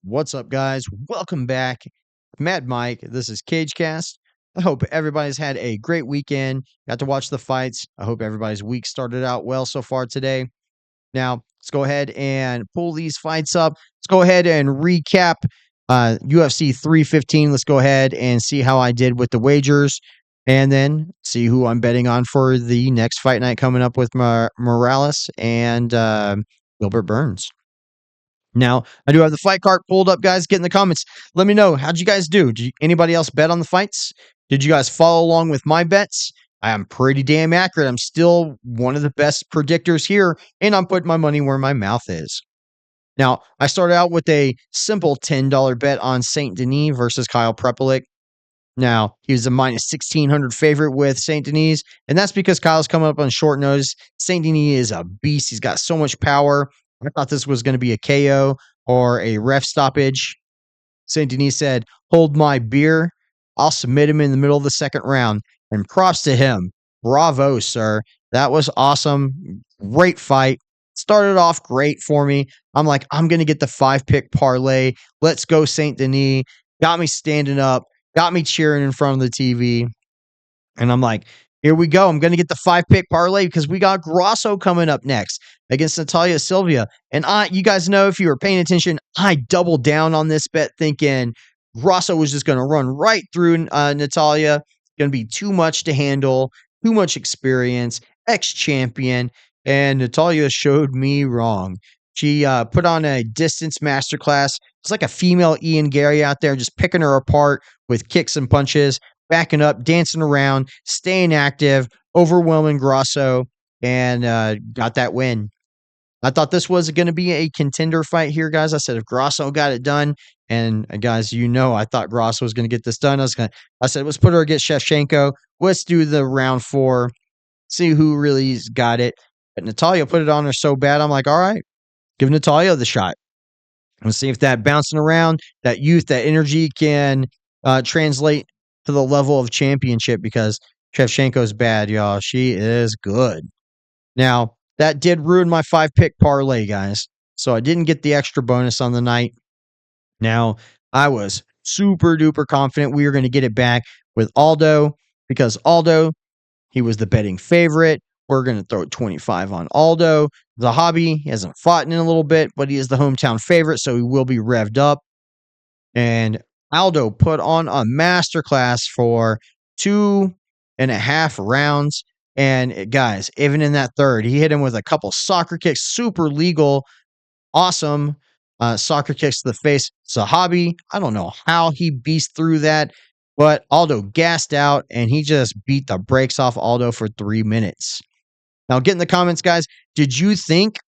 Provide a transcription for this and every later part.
What's up, guys? Welcome back. Mad Mike. This is CageCast. I hope everybody's had a great weekend. Got to watch the fights. I hope everybody's week started out well so far today. Now, let's go ahead and pull these fights up. Let's go ahead and recap UFC 315. Let's go ahead and see how I did with the wagers and then see who I'm betting on for the next fight night coming up with Morales and Gilbert Burns. Now, I do have the fight card pulled up, guys. Get in the comments. Let me know. How'd you guys do? Anybody else bet on the fights? Did you guys follow along with my bets? I am pretty damn accurate. I'm still one of the best predictors here, and I'm putting my money where my mouth is. Now, I started out with a simple $10 bet on St. Denis versus Kyle Prepolec. Now, he was a minus 1,600 favorite with St. Denis, and that's because Kyle's coming up on short notice. St. Denis is a beast. He's got so much power. I thought this was going to be a KO or a ref stoppage. St. Denis said, "Hold my beer. I'll submit him in the middle of the second round." And props to him. Bravo, sir. That was awesome. Great fight. Started off great for me. I'm like, I'm going to get the 5-pick parlay. Let's go, St. Denis. Got me standing up. Got me cheering in front of the TV. And I'm like, here we go. I'm going to get the 5-pick parlay because we got Grasso coming up next against Natalia Silva. And you guys know, if you were paying attention, I doubled down on this bet thinking Grasso was just going to run right through Natalia. Going to be too much to handle, too much experience, ex-champion. And Natalia showed me wrong. She put on a distance masterclass. It's like a female Ian Gary out there just picking her apart with kicks and punches, backing up, dancing around, staying active, overwhelming Grasso, and got that win. I thought this was going to be a contender fight here, guys. I said if Grasso got it done, and guys, you know I thought Grasso was going to get this done. I said, let's put her against Shevchenko. Let's do the round 4, see who really's got it. But Natalia put it on her so bad, I'm like, all right, give Natalia the shot. Let's see if that bouncing around, that youth, that energy can translate to the level of championship, because Shevchenko's bad, y'all. She is good. Now, that did ruin my 5-pick parlay, guys. So I didn't get the extra bonus on the night. Now, I was super duper confident we were going to get it back with Aldo, because Aldo, he was the betting favorite. We're going to throw 25 on Aldo. Zahabi, he hasn't fought in a little bit, but he is the hometown favorite, so he will be revved up. And Aldo put on a masterclass for 2.5 rounds. And guys, even in that third, he hit him with a couple soccer kicks, super legal, awesome soccer kicks to the face. Zahabi, I don't know how he beast through that, but Aldo gassed out, and he just beat the brakes off Aldo for 3 minutes. Now, get in the comments, guys. Did you think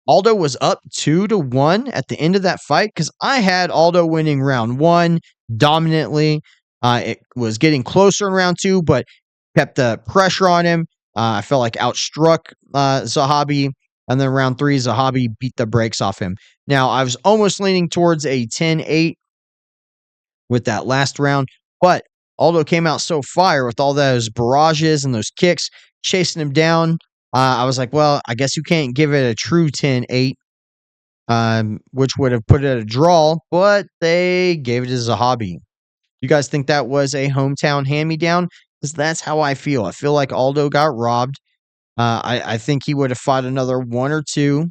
Aldo was up 2-1 at the end of that fight? Because I had Aldo winning round 1 dominantly. It was getting closer in round 2, but kept the pressure on him. I felt like outstruck Zahabi. And then round 3, Zahabi beat the brakes off him. Now, I was almost leaning towards a 10-8 with that last round, but Aldo came out so fire with all those barrages and those kicks, chasing him down. I was like, well, I guess you can't give it a true 10-8, which would have put it at a draw, but they gave it to Zahabi. You guys think that was a hometown hand-me-down? Because that's how I feel. I feel like Aldo got robbed. I think he would have fought another 1 or 2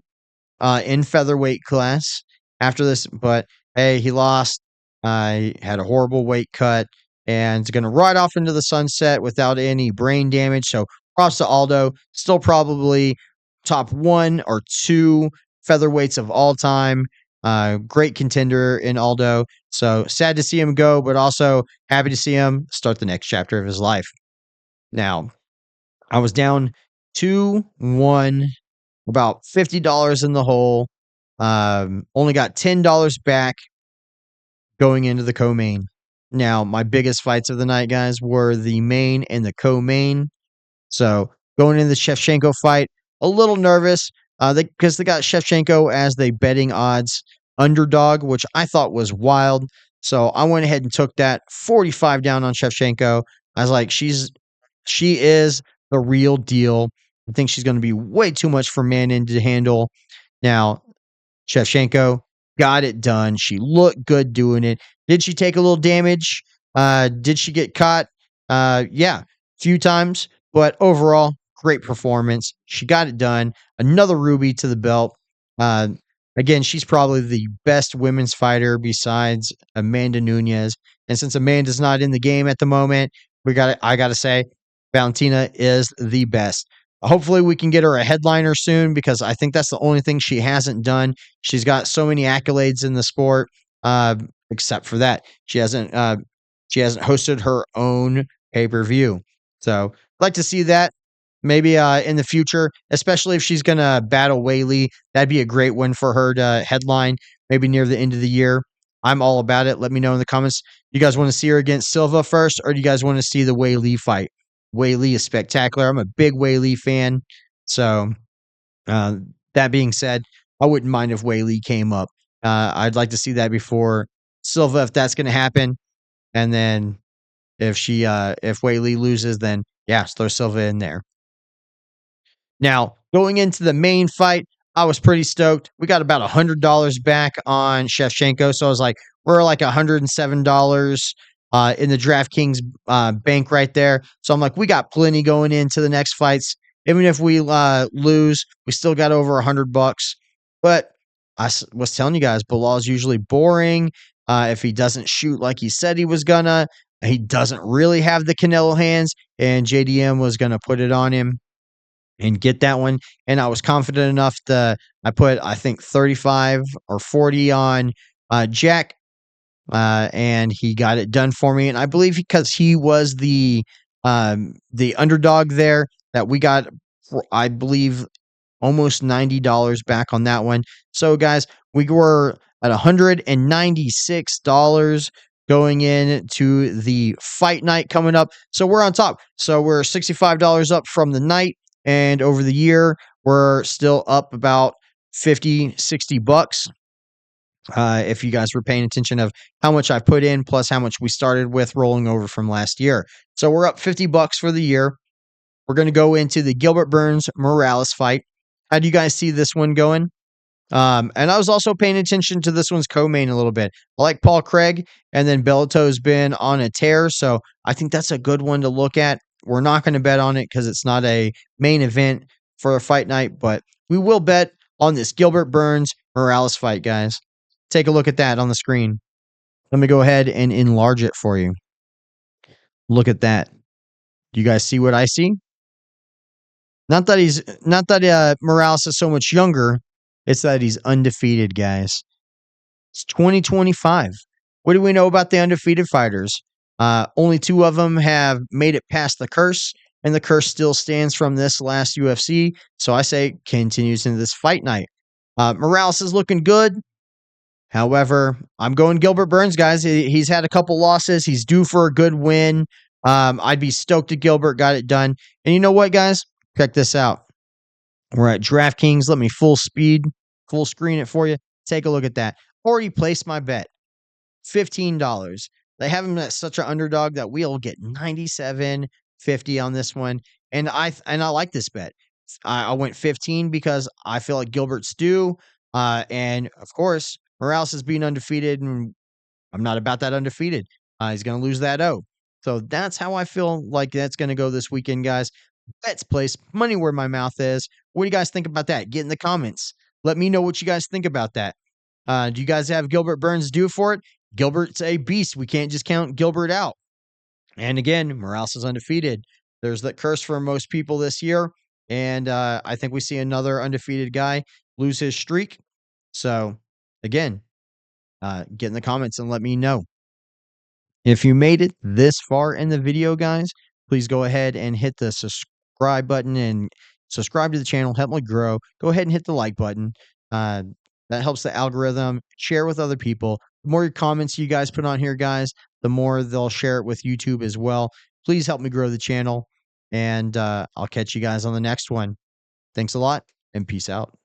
in featherweight class after this, but hey, he lost. Had a horrible weight cut, and is going to ride off into the sunset without any brain damage. So props to Aldo. Still probably top 1 or 2 featherweights of all time. Great contender in Aldo. So sad to see him go, but also happy to see him start the next chapter of his life. Now, I was down 2-1, about $50 in the hole. Only got $10 back going into the co-main. Now, my biggest fights of the night, guys, were the main and the co-main. So going into the Shevchenko fight, a little nervous because they got Shevchenko as the betting odds underdog, which I thought was wild. So I went ahead and took that 45 down on Shevchenko. I was like, she is the real deal. I think she's going to be way too much for Manon to handle. Now, Shevchenko got it done. She looked good doing it. Did she take a little damage? Did she get caught? Yeah, a few times, but overall, great performance. She got it done. Another ruby to the belt. Uh, Again, she's probably the best women's fighter besides Amanda Nunes. And since Amanda's not in the game at the moment, I gotta say, Valentina is the best. Hopefully, we can get her a headliner soon because I think that's the only thing she hasn't done. She's got so many accolades in the sport, uh, except for that she hasn't hosted her own pay per view. So I'd like to see that maybe in the future, especially if she's gonna battle Whaley. That'd be a great one for her to headline maybe near the end of the year. I'm all about it. Let me know in the comments. You guys want to see her against Silva first, or do you guys want to see the Whaley fight? Whaley is spectacular. I'm a big Whaley fan. So uh, that being said, I wouldn't mind if Whaley came up. I'd like to see that before Silva, if that's going to happen. And then if Whaley loses, then yeah, throw Silva in there. Now, going into the main fight, I was pretty stoked. We got about $100 back on Shevchenko. So I was like, we're like $107 in the Draftkings bank right there. So I'm like, we got plenty going into the next fights. Even if we lose, we still got over $100. But was telling you guys, Belal's usually boring. If he doesn't shoot like he said he was gonna, he doesn't really have the Canelo hands, and JDM was gonna put it on him and get that one. And I was confident enough to I put I think 35 or 40 on Jack, and he got it done for me. And I believe because he was the underdog there that we got, I believe almost $90 back on that one. So guys, we were at $196 going in to the fight night coming up. So we're on top. So we're $65 up from the night, and over the year we're still up about 50, 60 bucks. If you guys were paying attention of how much I put in plus how much we started with rolling over from last year. So we're up 50 bucks for the year. We're going to go into the Gilbert Burns Morales fight. How do you guys see this one going? And I was also paying attention to this one's co-main a little bit. I like Paul Craig, and then Bellator's been on a tear, so I think that's a good one to look at. We're not going to bet on it because it's not a main event for a fight night, but we will bet on this Gilbert Burns Morales fight, guys. Take a look at that on the screen. Let me go ahead and enlarge it for you. Look at that. Do you guys see what I see? Not that Morales is so much younger, it's that he's undefeated, guys. It's 2025. What do we know about the undefeated fighters? Only 2 of them have made it past the curse, and the curse still stands from this last UFC. So I say continues into this fight night. Morales is looking good. However, I'm going Gilbert Burns, guys. He's had a couple losses. He's due for a good win. I'd be stoked if Gilbert got it done. And you know what, guys? Check this out. We're at DraftKings. Let me full screen it for you. Take a look at that. Already placed my bet. $15. They have him at such an underdog that we'll get 97.50 on this one. And I like this bet. I went 15 because I feel like Gilbert's due. And of course, Morales is being undefeated, and I'm not about that undefeated. He's going to lose that O. So that's how I feel like that's going to go this weekend, guys. Bets place, money where my mouth is. What do you guys think about that? Get in the comments. Let me know what you guys think about that. Do you guys have Gilbert Burns due for it? Gilbert's a beast. We can't just count Gilbert out. And again, Morales is undefeated. There's that curse for most people this year. And I think we see another undefeated guy lose his streak. So, again, get in the comments and let me know. If you made it this far in the video, guys, please go ahead and hit the subscribe button and subscribe to the channel. Help me grow. Go ahead and hit the like button. That helps the algorithm. Share with other people. The more comments you guys put on here, guys, the more they'll share it with YouTube as well. Please help me grow the channel, and I'll catch you guys on the next one. Thanks a lot, and peace out.